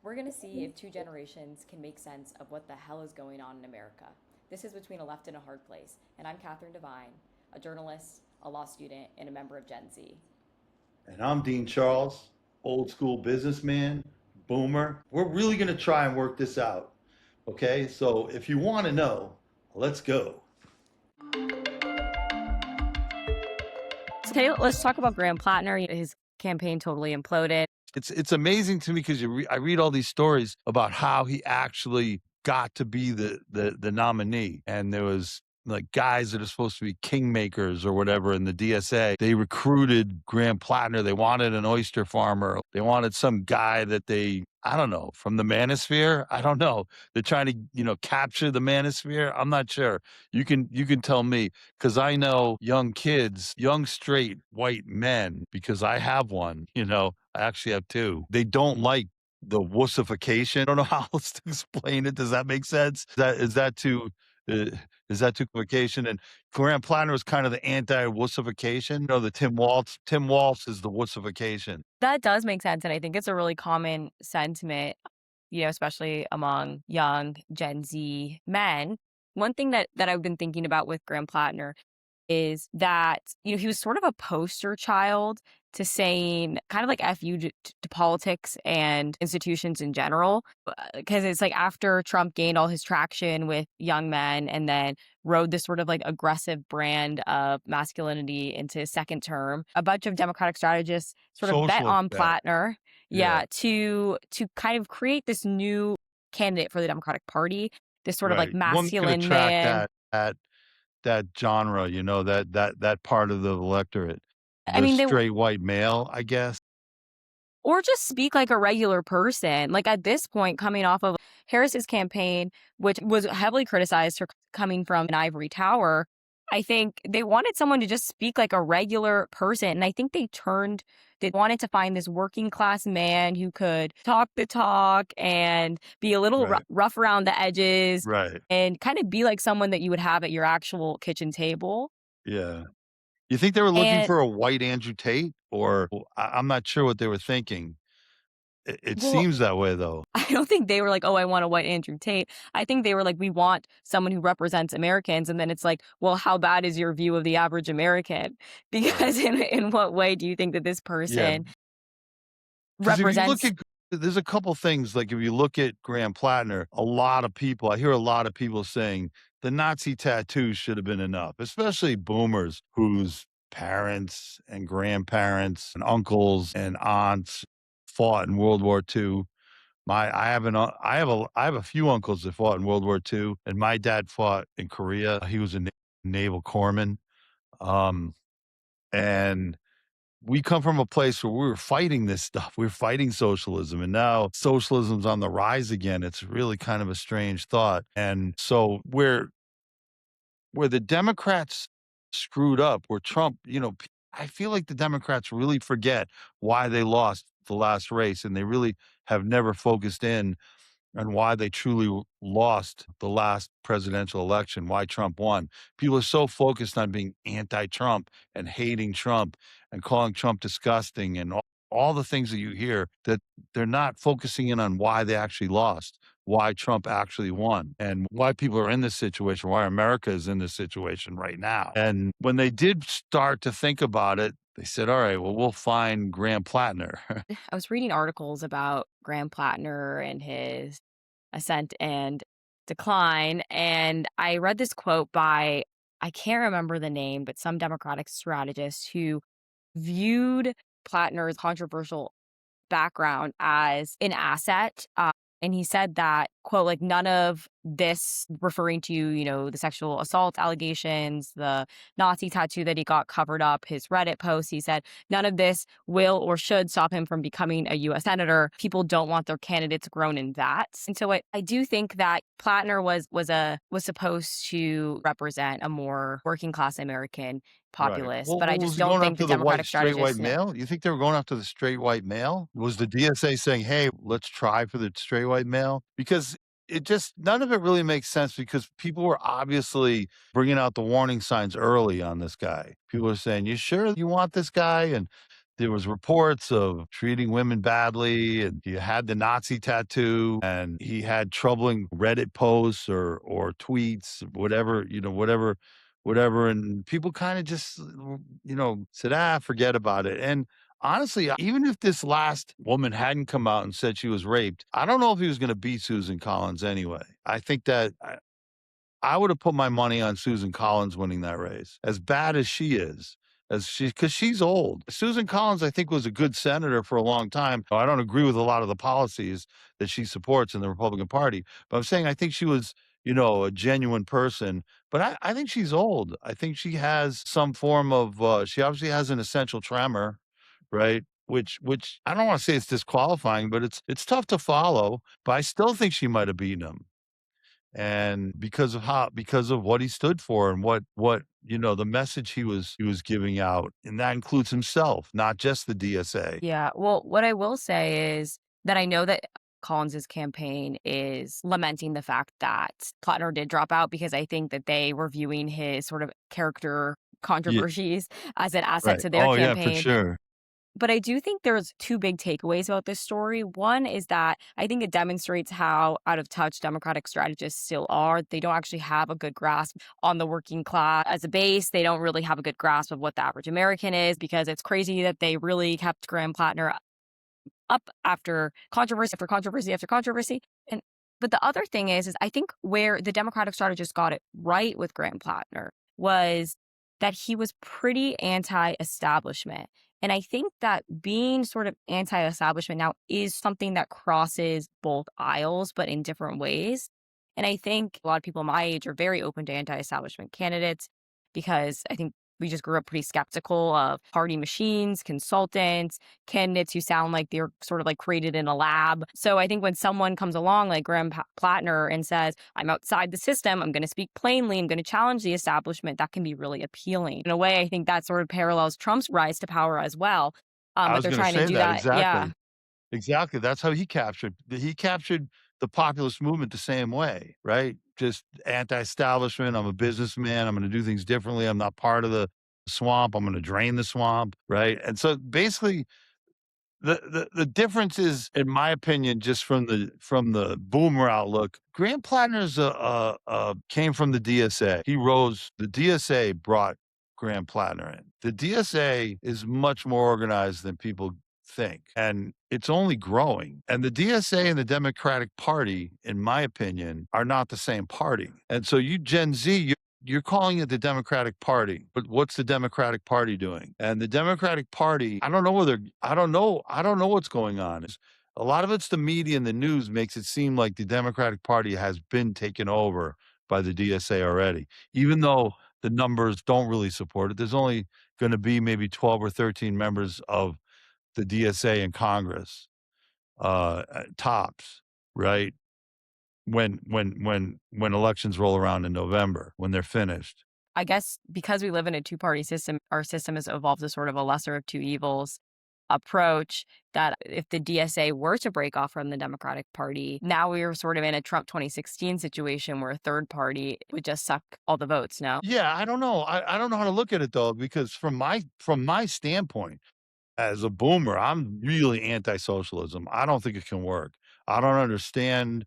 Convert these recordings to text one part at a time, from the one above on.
We're going to see if two generations can make sense of what the hell is going on in America. This is Between a Left and a Hard Place, and I'm Catherine Devine, a journalist, a law student, and a member of Gen Z. And I'm Dean Charles, old school businessman, boomer. We're really going to try and work this out. Okay, so if you want to know, let's go. Today, let's talk about Graham Platner. His campaign totally imploded. It's amazing to me because I read all these stories about how he actually got to be the nominee, and there was like guys that are supposed to be kingmakers or whatever in the DSA. They recruited Graham Platner. They wanted an oyster farmer. They wanted some guy that I don't know, from the Manosphere. I don't know. They're trying to, capture the Manosphere. I'm not sure. You can tell me, because I know young kids, young straight white men, because I have one. I actually have two. They don't like the wussification. I don't know how else to explain it. Does that make sense? Is that too uh, is that too complication? And Graham Platner was kind of the anti-wussification. The Tim Waltz. Tim Waltz is the wussification. That does make sense, and I think it's a really common sentiment, especially among young Gen Z men. One thing that I've been thinking about with Graham Platner is that, he was sort of a poster child to saying kind of like F you to politics and institutions in general. Because it's like after Trump gained all his traction with young men and then rode this sort of like aggressive brand of masculinity into his second term, a bunch of Democratic strategists sort of bet Socialist on bet. Platner, Yeah. to kind of create this new candidate for the Democratic Party, this sort of like Right. One that could masculine attract man. that genre, that part of the electorate, I the mean, straight white male, I guess. or just speak like a regular person. Like at this point, coming off of Harris's campaign, which was heavily criticized for coming from an ivory tower, I think they wanted someone to just speak like a regular person. And I think they wanted to find this working class man who could talk the talk and be a little Right. rough around the edges Right. and kind of be like someone that you would have at your actual kitchen table. Yeah. You think they were looking And for a white Andrew Tate, or I'm not sure what they were thinking. It well, seems that way though. I don't think they were like, "Oh, I want a white Andrew Tate." I think they were like, "We want someone who represents Americans." And then it's like, "Well, how bad is your view of the average American?" Right. Because in what way do you think that this Yeah. person Because if you look represents? at, there's a couple things, like if you look at Graham Platner, I hear a lot of people saying the Nazi tattoos should have been enough, especially boomers whose parents and grandparents and uncles and aunts fought in World War II. I have a few uncles that fought in World War II, and my dad fought in Korea. He was a naval corpsman. Um, and we come from a place where we were fighting this stuff. We were fighting socialism, and now socialism's on the rise again. It's really kind of a strange thought. And so where the Democrats screwed up, where Trump, I feel like the Democrats really forget why they lost the last race, and they really have never focused in on why they truly lost the last presidential election, why Trump won. People are so focused on being anti-Trump and hating Trump and calling Trump disgusting and all the things that you hear, that they're not focusing in on why they actually lost, why Trump actually won, and why people are in this situation, why America is in this situation right now. And when they did start to think about it, they said, all right, well, we'll find Graham Platner. I was reading articles about Graham Platner and his ascent and decline, and I read this quote by, I can't remember the name, but some Democratic strategist who viewed Platner's controversial background as an asset. And he said that, quote, like none of this, referring to, the sexual assault allegations, the Nazi tattoo that he got covered up, his Reddit post, he said, none of this will or should stop him from becoming a U.S. senator. People don't want their candidates grown in that. And so I do think that Platner was supposed to represent a more working class American Right. populace, Well, but I was just he don't going think after the the Democratic straight white strategists know. male? You think they were going after the straight white male? Was the DSA saying, "Hey, let's try for the straight white male"? Because none of it really makes sense, because people were obviously bringing out the warning signs early on this guy. People are saying, "You sure you want this guy?" And there was reports of treating women badly, and he had the Nazi tattoo, and he had troubling Reddit posts or tweets, whatever, whatever, and people kinda just, said, "Ah, forget about it," and honestly, even if this last woman hadn't come out and said she was raped, I don't know if he was gonna beat Susan Collins anyway. I think that I would have put my money on Susan Collins winning that race. As bad as she is, as she because she's old. Susan Collins, I think, was a good senator for a long time. I don't agree with a lot of the policies that she supports in the Republican Party, but I'm saying I think she was, a genuine person. But I think she's old. I think she has some form of she obviously has an essential tremor, right? Which I don't want to say it's disqualifying, but it's tough to follow. But I still think she might have beaten him, and because of what he stood for and the message he was giving out, and that includes himself, not just the DSA. Yeah. Well, what I will say is that I know that Collins's campaign is lamenting the fact that Plattner did drop out because I think that they were viewing his sort of character Yeah, controversies as an asset right. to their Oh yeah, for campaign. sure. But I do think there's two big takeaways about this story. One is that I think it demonstrates how out of touch Democratic strategists still are. They don't actually have a good grasp on the working class as a base. They don't really have a good grasp of what the average American is, because it's crazy that they really kept Graham Plattner up after controversy after controversy after controversy. And but the other thing is I think where the Democratic strategists got it right with Graham Plattner was that he was pretty anti-establishment. And I think that being sort of anti-establishment now is something that crosses both aisles, but in different ways. And I think a lot of people my age are very open to anti-establishment candidates because I think we just grew up pretty skeptical of party machines, consultants, candidates who sound like they're sort of like created in a lab. So I think when someone comes along like Graham Plattner and says, I'm outside the system, I'm going to speak plainly, I'm going to challenge the establishment, that can be really appealing. In a way, I think that sort of parallels Trump's rise to power as well. I But was they're going to trying to say do that that. Yeah. exactly. Exactly. That's how he captured the populist movement the same way, right? Just anti-establishment. I'm a businessman. I'm going to do things differently. I'm not part of the swamp. I'm going to drain the swamp, right? And so basically, the difference is, in my opinion, just from the boomer outlook, Grant Plattner's came from the DSA. He rose. The DSA brought Grant Plattner in. The DSA is much more organized than people think, and it's only growing. And the DSA and the Democratic Party, in my opinion, are not the same party. And so you Gen Z, you're calling it the Democratic Party, but what's the Democratic Party doing? And the Democratic Party, I don't know what's going on. A lot of it's the media and the news makes it seem like the Democratic Party has been taken over by the DSA already, even though the numbers don't really support it. There's only going to be maybe 12 or 13 members of the DSA in Congress, tops, right? When elections roll around in November, when they're finished. I guess because we live in a two-party system, our system has evolved to sort of a lesser of two evils approach, that if the DSA were to break off from the Democratic Party, now we're sort of in a Trump 2016 situation where a third party would just suck all the votes, no? Yeah, I don't know. I don't know how to look at it though, because from my standpoint as a boomer, I'm really anti-socialism. I don't think it can work. I don't understand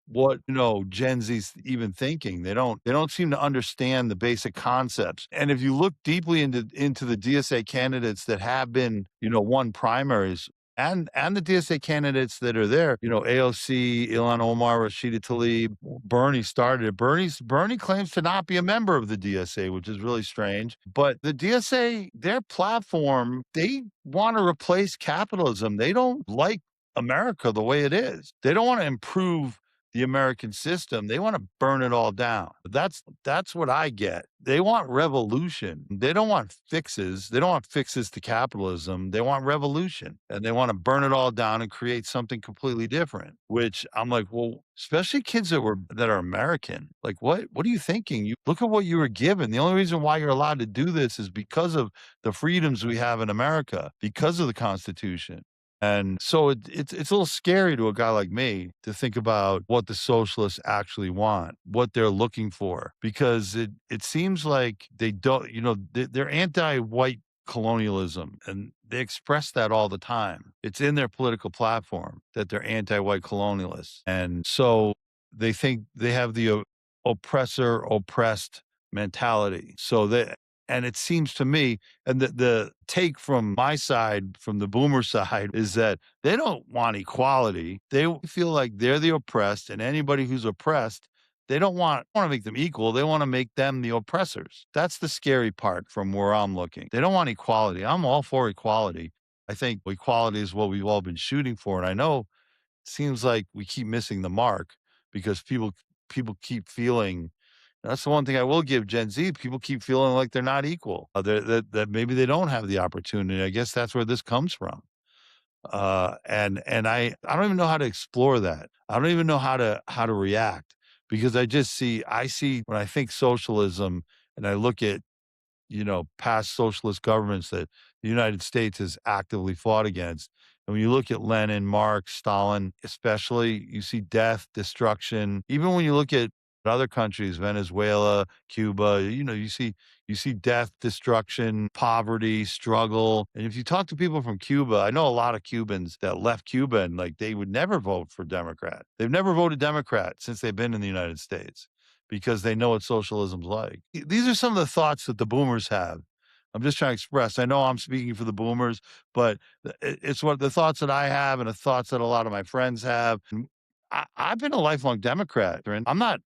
what, Gen Z's even thinking. They don't seem to understand the basic concepts. And if you look deeply into the DSA candidates that have been, won primaries, and the DSA candidates that are there, AOC, Ilhan Omar, Rashida Tlaib, Bernie started it. Bernie claims to not be a member of the DSA, which is really strange. But the DSA, their platform, they want to replace capitalism. They don't like America the way it is. They don't want to improve the American system. They want to burn it all down. That's what I get. They want revolution. They don't want fixes. They don't want fixes to capitalism. They want revolution. And they want to burn it all down and create something completely different. Which I'm like, well, especially kids that are American. Like, what are you thinking? You look at what you were given. The only reason why you're allowed to do this is because of the freedoms we have in America, because of the Constitution. And so it's a little scary to a guy like me to think about what the socialists actually want, what they're looking for, because it seems like they don't, they're anti-white colonialism, and they express that all the time. It's in their political platform that they're anti-white colonialists, and so they think they have the oppressor oppressed mentality. So that, and it seems to me, and the take from my side, from the boomer side, is that they don't want equality. They feel like they're the oppressed, and anybody who's oppressed, they don't want to make them equal. They want to make them the oppressors. That's the scary part from where I'm looking. They don't want equality. I'm all for equality. I think equality is what we've all been shooting for. And I know it seems like we keep missing the mark because people keep feeling, that's the one thing I will give Gen Z. People keep feeling like they're not equal. That maybe they don't have the opportunity. I guess that's where this comes from. And I don't even know how to explore that. I don't even know how to react because I see when I think socialism and I look at, past socialist governments that the United States has actively fought against. And when you look at Lenin, Marx, Stalin, especially, you see death, destruction. Even when you look at other countries, Venezuela, Cuba, you see death, destruction, poverty, struggle. And if you talk to people from Cuba, I know a lot of Cubans that left Cuba and like they would never vote for Democrat. They've never voted Democrat since they've been in the United States because they know what socialism's like. These are some of the thoughts that the boomers have. I'm just trying to express. I know I'm speaking for the boomers, but it's what the thoughts that I have and the thoughts that a lot of my friends have. And I've been a lifelong Democrat, and I'm not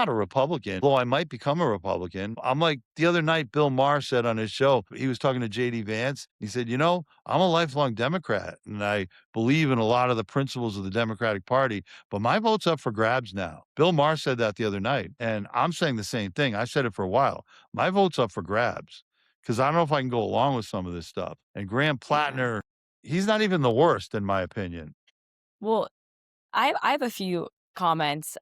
a Republican, though I might become a Republican. I'm like the other night, Bill Maher said on his show, he was talking to JD Vance. He said, I'm a lifelong Democrat and I believe in a lot of the principles of the Democratic Party, but my vote's up for grabs now. Bill Maher said that the other night, and I'm saying the same thing. I said it for a while. My vote's up for grabs because I don't know if I can go along with some of this stuff. And Graham Yeah. Platner, he's not even the worst, in my opinion. Well, I have a few comments.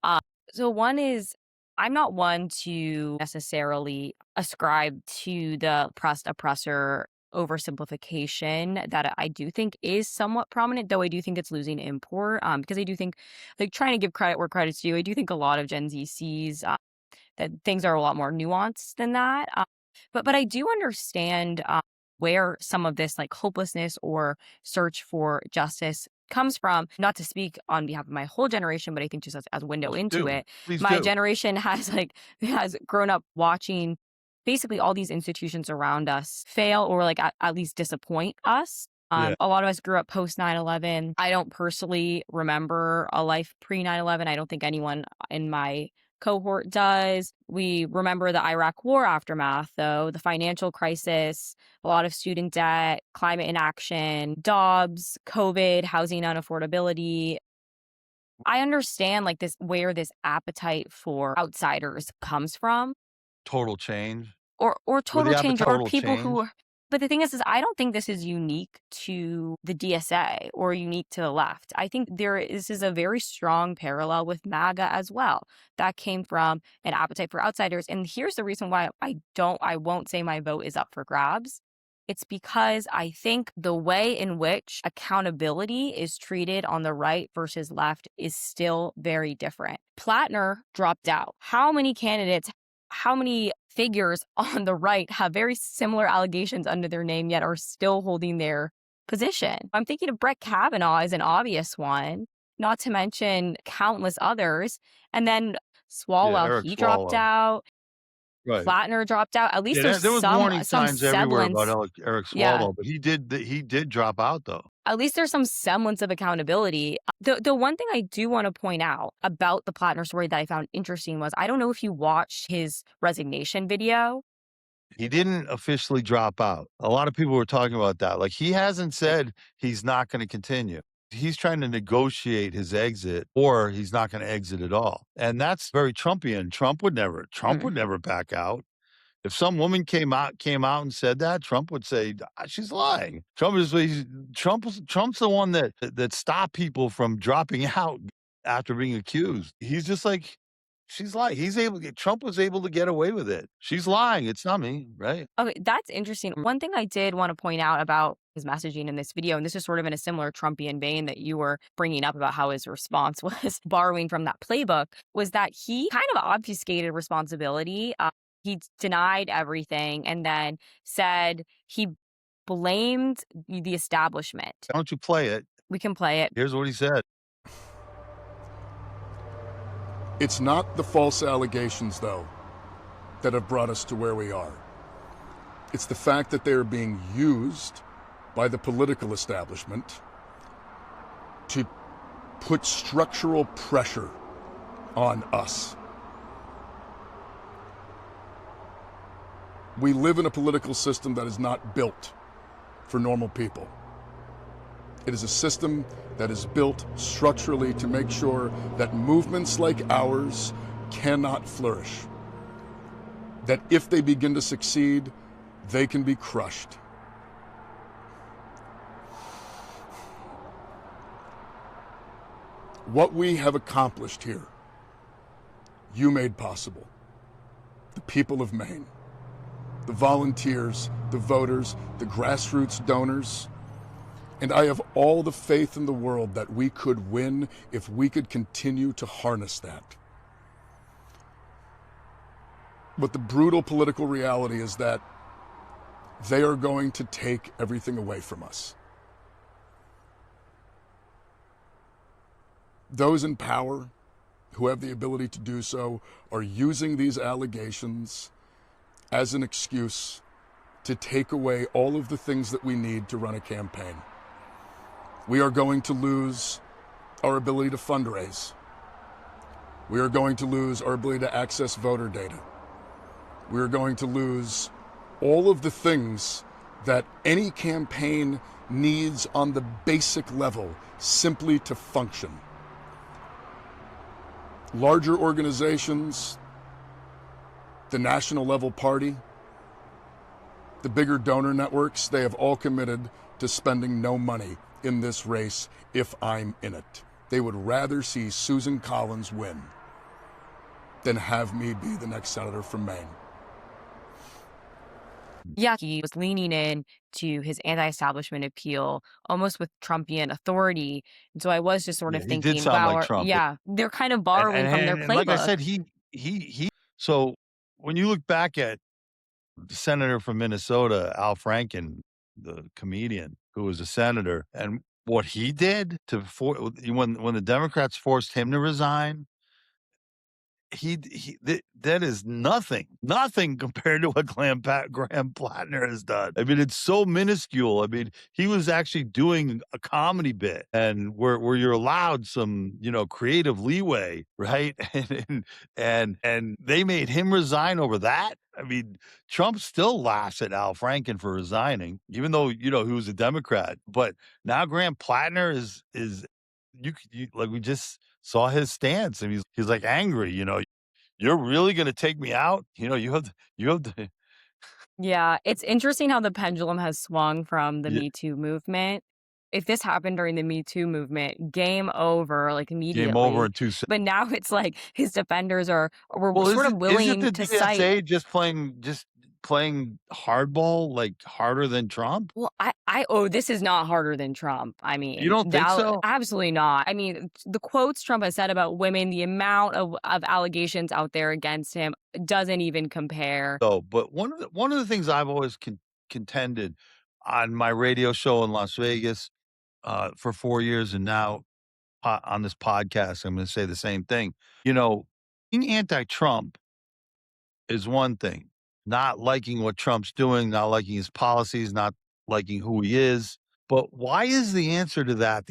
So one is I'm not one to necessarily ascribe to the oppressed oppressor oversimplification that I do think is somewhat prominent, though I do think it's losing import. Because I do think, like, trying to give credit where credit's due, I do think a lot of Gen Z sees that things are a lot more nuanced than that. But I do understand where some of this like hopelessness or search for justice comes from. Not to speak on behalf of my whole generation, but I think just as a window Please into do. it, Please my do. generation has grown up watching basically all these institutions around us fail or like at least disappoint us. Yeah. A lot of us grew up post 9/11. I don't personally remember a life pre 9/11. I don't think anyone in my cohort does. We remember the Iraq war aftermath, though, the financial crisis, a lot of student debt, climate inaction, Dobbs, COVID, housing unaffordability. I understand like this where this appetite for outsiders comes from Total change. or Where total the change or appetite people who change. are but the thing is I don't think this is unique to the DSA or unique to the left. I think this is a very strong parallel with MAGA as well. That came from an appetite for outsiders. And here's the reason why I won't say my vote is up for grabs. It's because I think the way in which accountability is treated on the right versus left is still very different. Plattner dropped out. How many figures on the right have very similar allegations under their name yet are still holding their position? I'm thinking of Brett Kavanaugh as an obvious one, not to mention countless others. And then Yeah, Swalwell, Eric he dropped Swalwell. out. Right. Plattner dropped out. At least Yeah, there's there was warning some signs everywhere about semblance. Eric Yeah. Swalwell, but he did drop out, though. At least there's some semblance of accountability. The one thing I do want to point out about the Plattner story that I found interesting was I don't know if you watched his resignation video. He didn't officially drop out. A lot of people were talking about that. Like, he hasn't said he's not gonna continue. He's trying to negotiate his exit, or he's not gonna exit at all, and that's very Trumpian. Trump would never back out. If some woman came out and said that, Trump would say, She's lying." Trump's the one that stopped people from dropping out after being accused. He's just like, "She's lying." Trump was able to get away with it. "She's lying, it's not me," right? Okay, that's interesting. One thing I did want to point out about his messaging in this video, and this is sort of in a similar Trumpian vein that you were bringing up about how his response was borrowing from that playbook, was that he kind of obfuscated responsibility. He denied everything and then said he blamed the establishment. Why don't you play it? We can play it. Here's what he said. It's not the false allegations, though, that have brought us to where we are. It's the fact that they are being used by the political establishment to put structural pressure on us. We live in a political system that is not built for normal people. It is a system that is built structurally to make sure that movements like ours cannot flourish. That if they begin to succeed, they can be crushed. What we have accomplished here, you made possible. The people of Maine, the volunteers, the voters, the grassroots donors. And I have all the faith in the world that we could win if we could continue to harness that. But the brutal political reality is that they are going to take everything away from us. Those in power who have the ability to do so are using these allegations as an excuse to take away all of the things that we need to run a campaign. We are going to lose our ability to fundraise. We are going to lose our ability to access voter data. We are going to lose all of the things that any campaign needs on the basic level simply to function. Larger organizations, the national level party, the bigger donor networks, they have all committed to spending no money in this race if I'm in it. They would rather see Susan Collins win than have me be the next senator from Maine. Yeah, he was leaning in to his anti-establishment appeal, almost with Trumpian authority. And so I was just sort Yeah, of he did thinking, sound wow, like Trump. yeah, they're kind of And borrowing and from their and and like I playbook. said, he so when you look back at the senator from Minnesota, Al Franken, the comedian who was a senator, and what he did to when the Democrats forced him to resign, that is nothing compared to what Graham Platner has done. I mean, it's so minuscule. I mean, he was actually doing a comedy bit, and where you're allowed some, creative leeway, right? And they made him resign over that. I mean, Trump still laughs at Al Franken for resigning, even though he was a Democrat. But now Graham Platner is like we just saw his stance, and he's like angry. You're really gonna take me out? You have to. Yeah, it's interesting how the pendulum has swung from the Yeah, Me Too movement. If this happened during the Me Too movement, game over, like game over immediately. in 2 seconds. But now it's like his defenders were Well, sort of is it willing the to cite. DSA just playing hardball, like, harder than Trump? Well, oh, this is not harder than Trump. I You mean, don't think so? absolutely not. I mean, the quotes Trump has said about women, the amount of allegations out there against him doesn't even compare. No, but one of the things I've always contended on my radio show in Las Vegas, for 4 years, and now on this podcast, I'm gonna say the same thing. Being anti-Trump is one thing. Not liking what Trump's doing, not liking his policies, not liking who he is. But why is the answer to that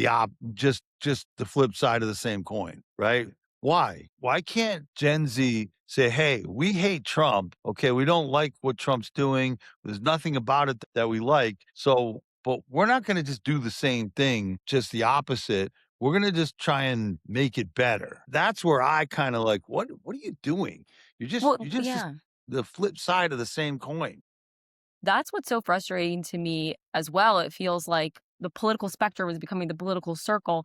just the flip side of the same coin, right? Why? Why can't Gen Z say, "Hey, we hate Trump. Okay, we don't like what Trump's doing. There's nothing about it that we like. So, but we're not going to just do the same thing, just the opposite. We're going to just try and make it better." That's where I kind of like, what are you doing? Well, You're just yeah. the flip side of the same coin. That's what's so frustrating to me as well. It feels like the political spectrum is becoming the political circle.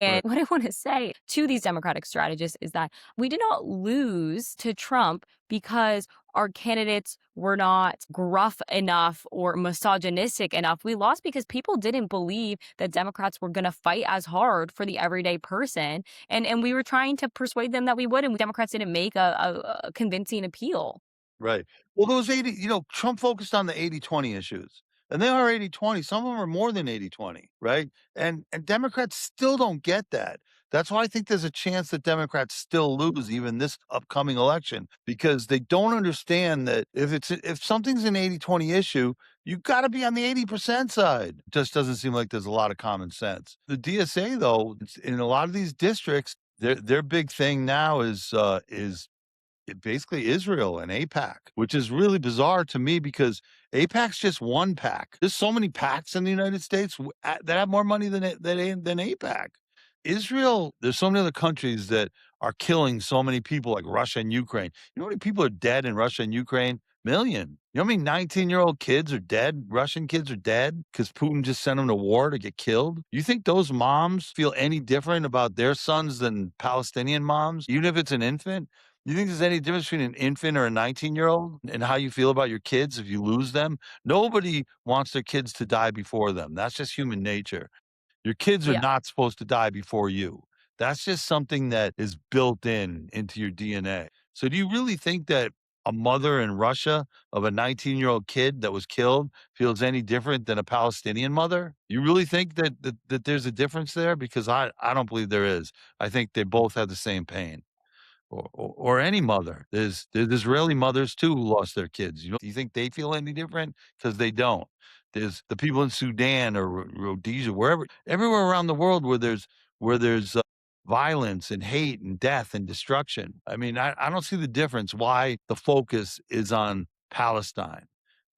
And Right. what I want to say to these Democratic strategists is that we did not lose to Trump because our candidates were not gruff enough or misogynistic enough. We lost because people didn't believe that Democrats were going to fight as hard for the everyday person. And we were trying to persuade them that we would, and Democrats didn't make a convincing appeal. Right. Well, those 80, Trump focused on the 80-20 issues. and they are 80-20. Some of them are more than 80-20, right? And Democrats still don't get that. That's why I think there's a chance that Democrats still lose even this upcoming election because they don't understand that if something's an 80-20 issue, you gotta be on the 80% side. It just doesn't seem like there's a lot of common sense. The DSA, though, in a lot of these districts, their big thing now is basically Israel and AIPAC, which is really bizarre to me because AIPAC's just one pack. There's so many packs in the United States that have more money than AIPAC. Israel, there's so many other countries that are killing so many people, like Russia and Ukraine. You know how many people are dead in Russia and Ukraine? Million. You know how many 19-year-old kids are dead? Russian kids are dead because Putin just sent them to war to get killed. You think those moms feel any different about their sons than Palestinian moms, even if it's an infant? You think there's any difference between an infant or a 19-year-old and how you feel about your kids if you lose them? Nobody wants their kids to die before them. That's just human nature. Your kids are Yeah. not supposed to die before you. That's just something that is built into your DNA. So do you really think that a mother in Russia of a 19-year-old kid that was killed feels any different than a Palestinian mother? You really think that there's a difference there? Because I don't believe there is. I think they both have the same pain or any mother. There's Israeli mothers too who lost their kids. Do you think they feel any different? Because they don't. There's the people in Sudan or Rhodesia, wherever, everywhere around the world where there's violence and hate and death and destruction. I mean, I don't see the difference why the focus is on Palestine.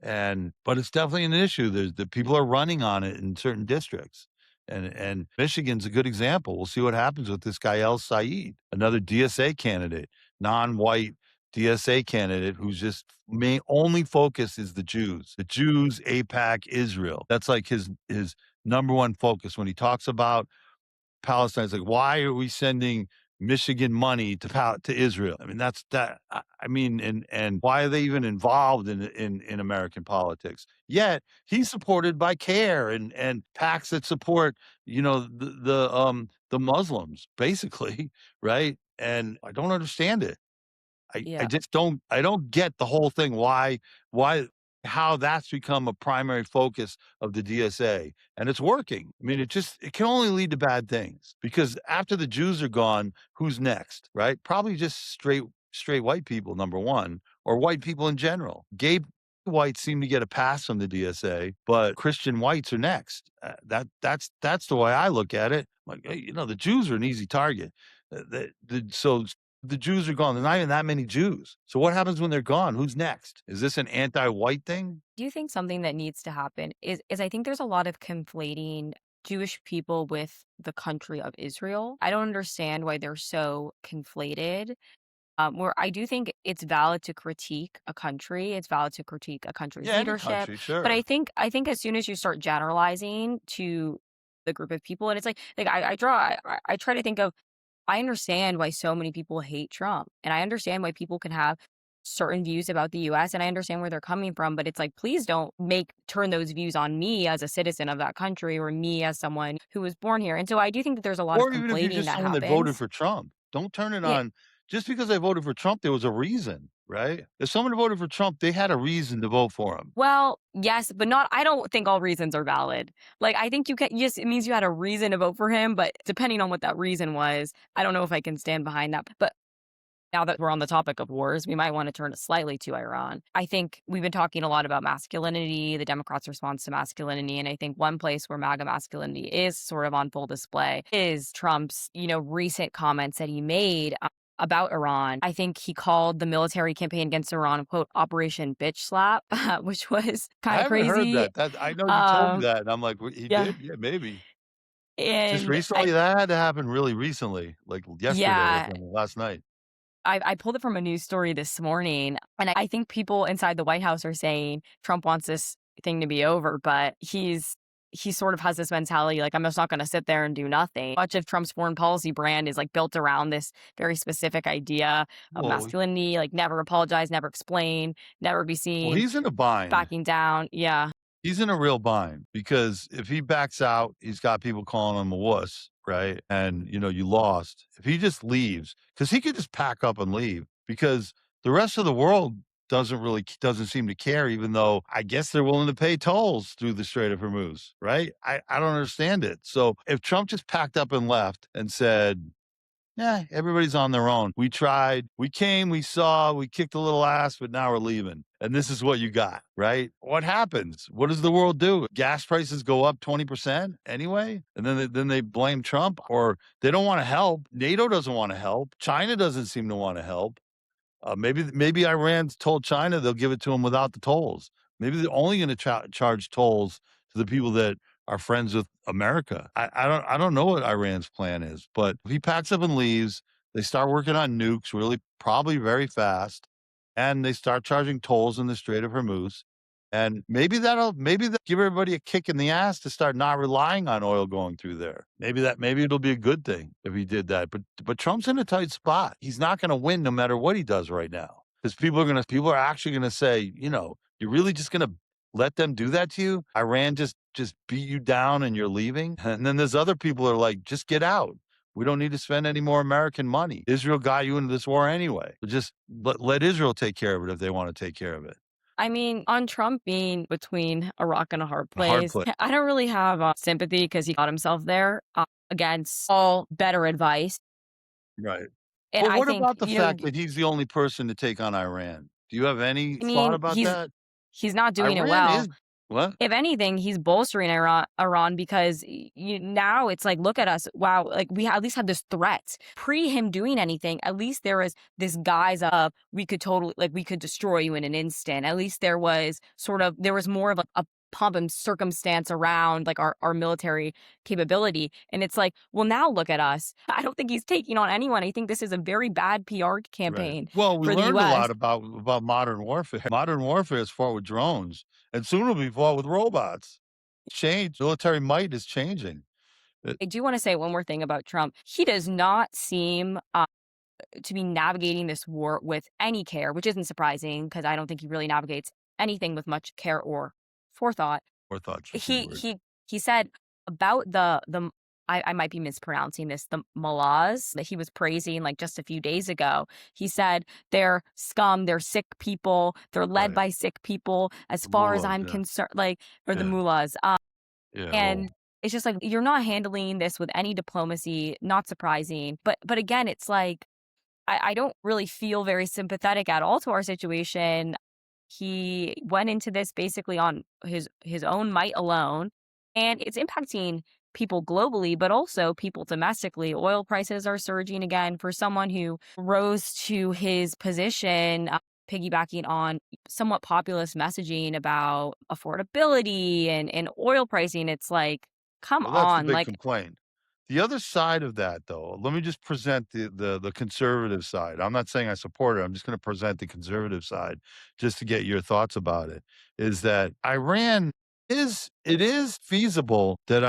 But it's definitely an issue. There's the people are running on it in certain districts. And Michigan's a good example. We'll see what happens with this guy El Said, another DSA candidate, non-white DSA candidate who's just main only focus is the Jews. The Jews, AIPAC, Israel. That's like his number one focus when he talks about Palestine's like, why are we sending Michigan money to Israel? I mean, that's that. I mean, and why are they even involved in American politics? Yet he's supported by CARE and PACs that support, the Muslims, basically, right? And I don't understand it. I Yeah. just don't get the whole thing, why how that's become a primary focus of the DSA, and it's working. I mean, it can only lead to bad things because after the Jews are gone, who's next, right? Probably just straight white people, number 1, or white people in general. Gay whites seem to get a pass from the DSA, but Christian whites are next. That's the way I look at it. Like, hey, the Jews are an easy target. So the Jews are gone. There's not even that many Jews. So what happens when they're gone? Who's next? Is this an anti-white thing? Do you think something that needs to happen is I think there's a lot of conflating Jewish people with the country of Israel. I don't understand why they're so conflated. Where I do think it's valid to critique a country, it's valid to critique a country's Yeah, any leadership, country, but I sure. think I think as soon as you start generalizing to the group of people, and it's like I try to think of I understand why so many people hate Trump, and I understand why people can have certain views about the US, and I understand where they're coming from, but it's like, please don't turn those views on me as a citizen of that country or me as someone who was born here. And so I do think that there's a lot of Or even if you're conflating just that someone that voted happens. for Trump, don't turn it Yeah. on just because they voted for Trump, there was a reason, right? If someone voted for Trump, they had a reason to vote for him. Well, yes, but not I don't think all reasons are valid. Like, I think you can yes, it means you had a reason to vote for him, but depending on what that reason was, I don't know if I can stand behind that. But now that we're on the topic of wars, we might want to turn it slightly to Iran. I think we've been talking a lot about masculinity, the Democrats' response to masculinity, and I think one place where MAGA masculinity is sort of on full display is Trump's, recent comments that he made about Iran. I think he called the military campaign against Iran, quote, Operation Bitch Slap, which was I kind of haven't heard crazy. that. I know you told me Um, that, and I'm like, "Well, he yeah, did? Yeah, maybe." Just and I recently? That had to happen really recently, like yesterday or yeah, something, last night. I pulled it from a news story this morning, and I think people inside the White House are saying Trump wants this thing to be over, but he sort of has this mentality like I'm just not going to sit there and do nothing. Much of Trump's foreign policy brand is like built around this very specific idea of Well masculinity, like never apologize, never explain, never be well, seen he's in a bind. backing down. Yeah. He's in a real bind because if he backs out, he's got people calling him a wuss, right? And, you lost. If he just leaves, because he could just pack up and leave because the rest of the world doesn't seem to care, even though I guess they're willing to pay tolls through the Strait of Hormuz, right? I don't understand it. So if Trump just packed up and left and said, yeah, everybody's on their own. We tried, we came, we saw, we kicked a little ass, but now we're leaving. And this is what you got, right? What happens? What does the world do? Gas prices go up 20% anyway? And then they blame Trump, or they don't want to help. NATO doesn't want to help. China doesn't seem to want to help. Maybe Iran told China they'll give it to them without the tolls. Maybe they're only going to charge tolls to the people that are friends with America. I don't know what Iran's plan is, but if he packs up and leaves, they start working on nukes really probably very fast, and they start charging tolls in the Strait of Hormuz. And maybe that give everybody a kick in the ass to start not relying on oil going through there. Maybe it'll be a good thing if he did that. But Trump's in a tight spot. He's not going to win no matter what he does right now, because people are actually going to say, you're really just going to let them do that to you? Iran just beat you down and you're leaving? And then there's other people who are like, just get out. We don't need to spend any more American money. Israel got you into this war anyway. Just let Israel take care of it if they want to take care of it. I mean, on Trump being between a rock and a hard A hard place, play. I don't really have sympathy because he got himself there against all better advice. Right. And But I what think, about the fact that he's the only person to take on Iran? Do you have any I thought mean, about that? he's not doing it Iran is well. what? If anything, he's bolstering Iran because now it's like, look at us. Wow. Like we at least had this threat pre him doing anything. At least there was this guise of we could totally, like, we could destroy you in an instant. At least there was more of a pomp and circumstance around like our military capability. And it's like, well, now look at us. I don't think he's taking on anyone. I think this is a very bad PR Right. campaign Well, we for the learned a US. lot about modern warfare. Modern warfare is fought with drones, and soon will be fought with robots. Change. Military might is changing. It I do want to say one more thing about Trump. He does not seem to be navigating this war with any care, which isn't surprising because I don't think he really navigates anything with much care or forethought. Orthodox a key He word. he he said about I might be mispronouncing this, the mullahs that he was praising like just a few days ago. He said they're scum, they're sick people, they're led Right. by sick people. As The far as mullahs, I'm yeah. concerned, like, or the Yeah. mullahs. Yeah. And Oh, it's just like you're not handling this with any diplomacy. Not surprising, but again, it's like I don't really feel very sympathetic at all to our situation. He went into this basically on his own might alone, and it's impacting people globally, but also people domestically. Oil prices are surging again for someone who rose to his position, piggybacking on somewhat populist messaging about affordability and oil pricing. It's like, come well, that's the on, big like, complaint. The other side of that, though, let me just present the conservative side. I'm not saying I support it. I'm just going to present the conservative side just to get your thoughts about it. Is that Iran is feasible that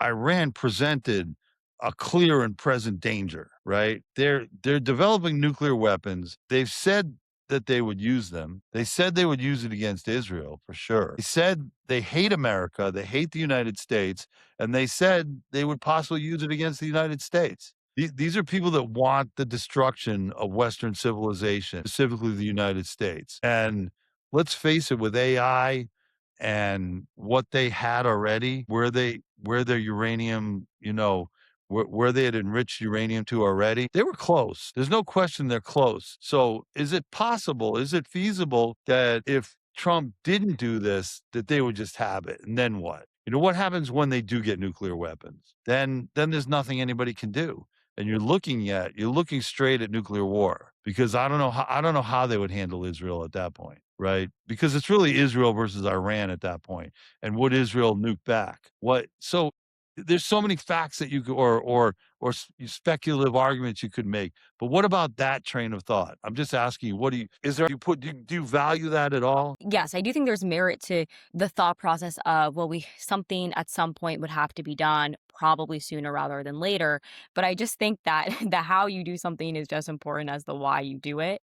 Iran presented a clear and present danger, right? They're developing nuclear weapons. They've said that they would use them. They said they would use it against Israel for sure. They said they hate America, they hate the United States, and they said they would possibly use it against the United States. These are people that want the destruction of Western civilization, specifically the United States. And let's face it, with AI and what they had already, where their uranium, where they had enriched uranium to already, they were close. There's no question they're close. So is it possible, is it feasible that if Trump didn't do this, that they would just have it? And then what? What happens when they do get nuclear weapons? Then there's nothing anybody can do. And you're looking straight at nuclear war, because I don't know how they would handle Israel at that point, right? Because it's really Israel versus Iran at that point. And would Israel nuke back? What so there's so many facts that you could, or speculative arguments you could make. But what about that train of thought? I'm just asking you, what do you is there you put do you value that at all? yes, I do think there's merit to the thought process of, well, we something at some point would have to be done, probably sooner rather than later. But I just think that the how you do something is just important as the why you do it.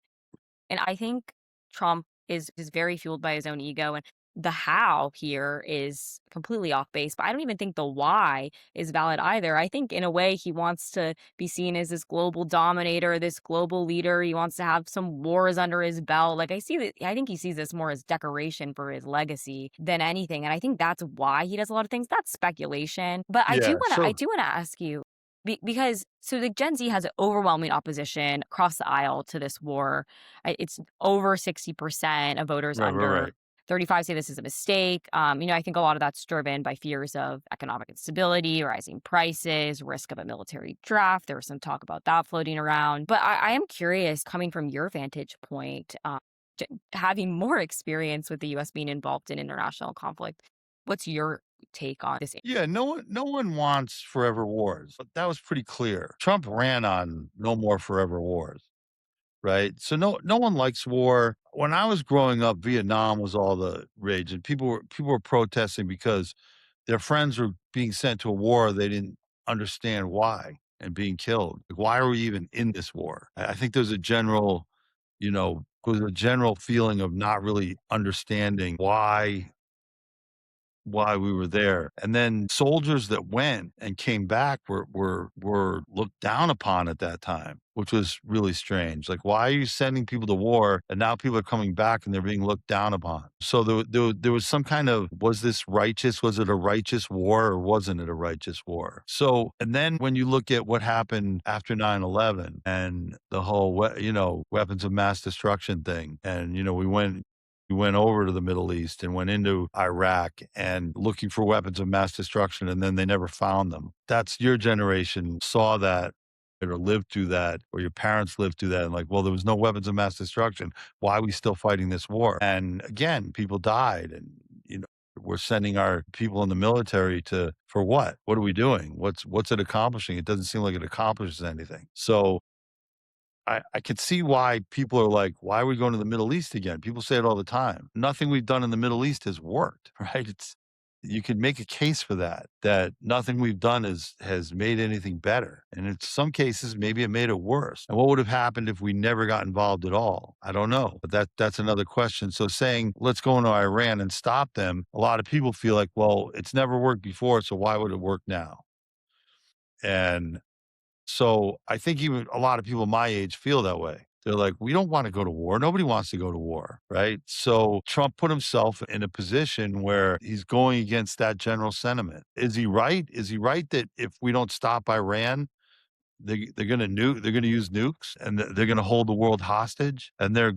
And I think Trump is very fueled by his own ego. And the how here is completely off base, but I don't even think the why is valid either. I think in a way he wants to be seen as this global dominator, this global leader. He wants to have some wars under his belt. Like I think he sees this more as decoration for his legacy than anything. And I think that's why he does a lot of things. That's speculation. But Yeah. I So do want to ask you because so the Gen Z has an overwhelming opposition across the aisle to this war. It's over 60% of voters right, right, under right. 35 say this is a mistake. I think a lot of that's driven by fears of economic instability, rising prices, risk of a military draft. There was some talk about that floating around. But I am curious, coming from your vantage point, having more experience with the U.S. being involved in international conflict, what's your take on this? Yeah, no one wants forever wars. But that was pretty clear. Trump ran on no more forever wars, right? So no one likes war. When I was growing up, Vietnam was all the rage, and people were protesting because their friends were being sent to a war they didn't understand why and being killed. Like, why are we even in this war? I think there's a general, there's a general feeling of not really understanding why we were there. And then soldiers that went and came back were looked down upon at that time, which was really strange. Like, why are you sending people to war and now people are coming back and they're being looked down upon? So there was some kind of, was this righteous? Was it a righteous war or wasn't it a righteous war? So, and then when you look at what happened after 9/11 and the whole, weapons of mass destruction thing, and, we went over to the Middle East and went into Iraq and looking for weapons of mass destruction, and then they never found them. That's your generation saw that or lived through that, or your parents lived through that, and like, well, there was no weapons of mass destruction. Why are we still fighting this war? And again, people died, and we're sending our people in the military to for what? What are we doing? What's it accomplishing? It doesn't seem like it accomplishes anything. So I could see why people are like, "Why are we going to the Middle East again?" People say it all the time. Nothing we've done in the Middle East has worked, right? You could make a case for that nothing we've done has made anything better. And in some cases, maybe it made it worse. And what would have happened if we never got involved at all? I don't know. But that's another question. So saying, let's go into Iran and stop them, a lot of people feel like, well, it's never worked before, so why would it work now? And so I think even a lot of people my age feel that way. They're like, we don't want to go to war. Nobody wants to go to war. Right. So Trump put himself in a position where he's going against that general sentiment. Is he right? Is he right that if we don't stop Iran, they're going to they're going to use nukes and they're going to hold the world hostage? And their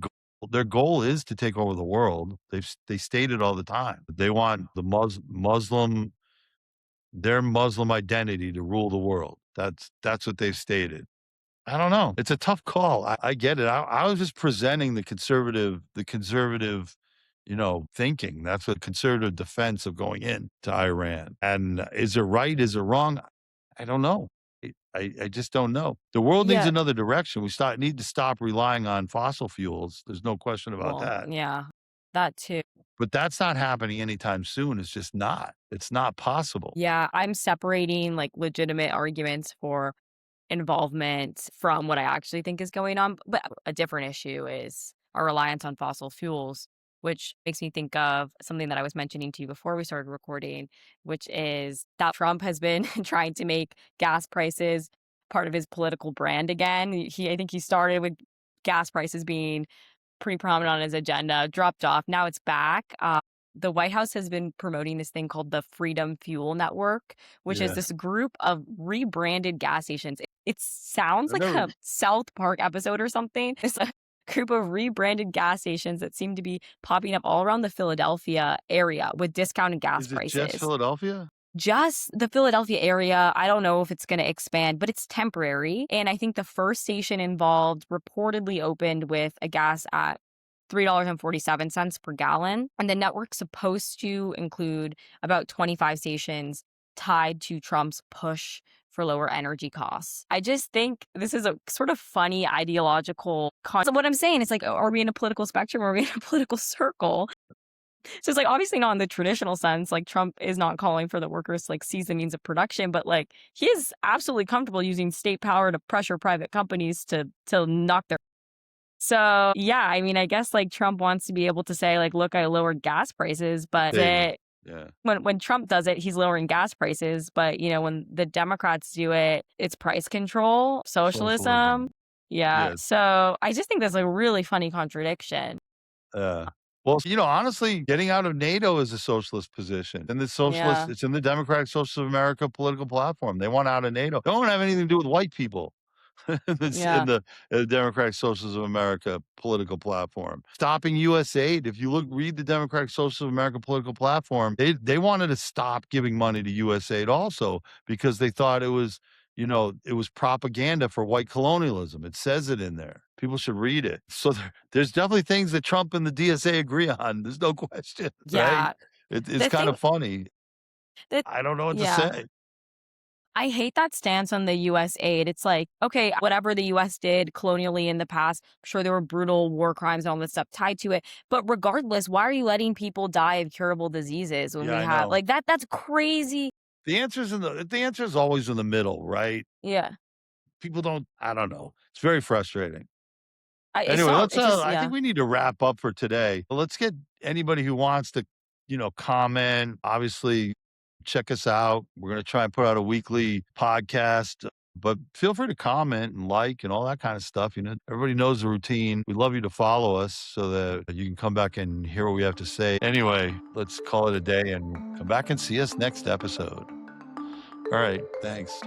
goal is to take over the world. They state it all the time. They want the Muslim their Muslim identity to rule the world. That's what they've stated. I don't know. It's a tough call. I get it. I was just presenting the conservative, thinking. That's a conservative defense of going in to Iran. And is it right? Is it wrong? I don't know. I just don't know. The world needs Yeah, another direction. Need to stop relying on fossil fuels. There's no question about well, that. yeah, that too. But that's not happening anytime soon. It's just not. It's not possible. Yeah, I'm separating like legitimate arguments for involvement from what I actually think is going on. But a different issue is our reliance on fossil fuels, which makes me think of something that I was mentioning to you before we started recording, which is that Trump has been trying to make gas prices part of his political brand again. I think he started with gas prices being pretty prominent on his agenda, dropped off. Now it's back. The White House has been promoting this thing called the Freedom Fuel Network, which is Yeah. this group of rebranded gas stations. It sounds I've like never a South Park episode or something. It's a group of rebranded gas stations that seem to be popping up all around the Philadelphia area with discounted gas Is it just prices. Philadelphia? Just the Philadelphia area, I don't know if it's gonna expand, but it's temporary, and I think the first station involved reportedly opened with a gas at $3.47 per gallon, and the network's supposed to include about 25 stations tied to Trump's push for lower energy costs. I just think this is a sort of funny ideological so what I'm saying is like, are we in a political spectrum? Or are we in a political circle? So it's like obviously not in the traditional sense, like Trump is not calling for the workers to like seize the means of production, but like he is absolutely comfortable using state power to pressure private companies to knock their So, yeah, I mean, I guess, like, Trump wants to be able to say, like, "Look, I lowered gas prices," but They yeah, when Trump does it, he's lowering gas prices, but, when the Democrats do it, it's price control, socialism. socialism. Yeah, Yeah, so I just think that's a really funny contradiction. uh, well, honestly, getting out of NATO is a socialist position, and Yeah, it's in the Democratic Socialists of America political platform. They want out of NATO. They don't have anything to do with white people. It's in yeah, the Democratic Socialists of America political platform. Stopping US aid, if you read the Democratic Socialists of America political platform, they wanted to stop giving money to US aid also because they thought it was propaganda for white colonialism. It says it in there. People should read it. So there's definitely things that Trump and the DSA agree on. There's no question, right? yeah. It's The kind thing of funny. that I don't know what to Yeah. say. I hate that stance on the US aid. It's like, okay, whatever the US did colonially in the past, I'm sure there were brutal war crimes and all this stuff tied to it. But regardless, why are you letting people die of curable diseases when Yeah, we I have know. like that's crazy. The answer is always in the middle, right? Yeah. People don't I don't know. It's very frustrating. It's Anyway, not let's it's just I think yeah. we need to wrap up for today. Let's get anybody who wants to, comment, obviously check us out. We're going to try and put out a weekly podcast, but feel free to comment and like and all that kind of stuff. Everybody knows the routine. We'd love you to follow us so that you can come back and hear what we have to say. Anyway, let's call it a day and come back and see us next episode. All right. Thanks.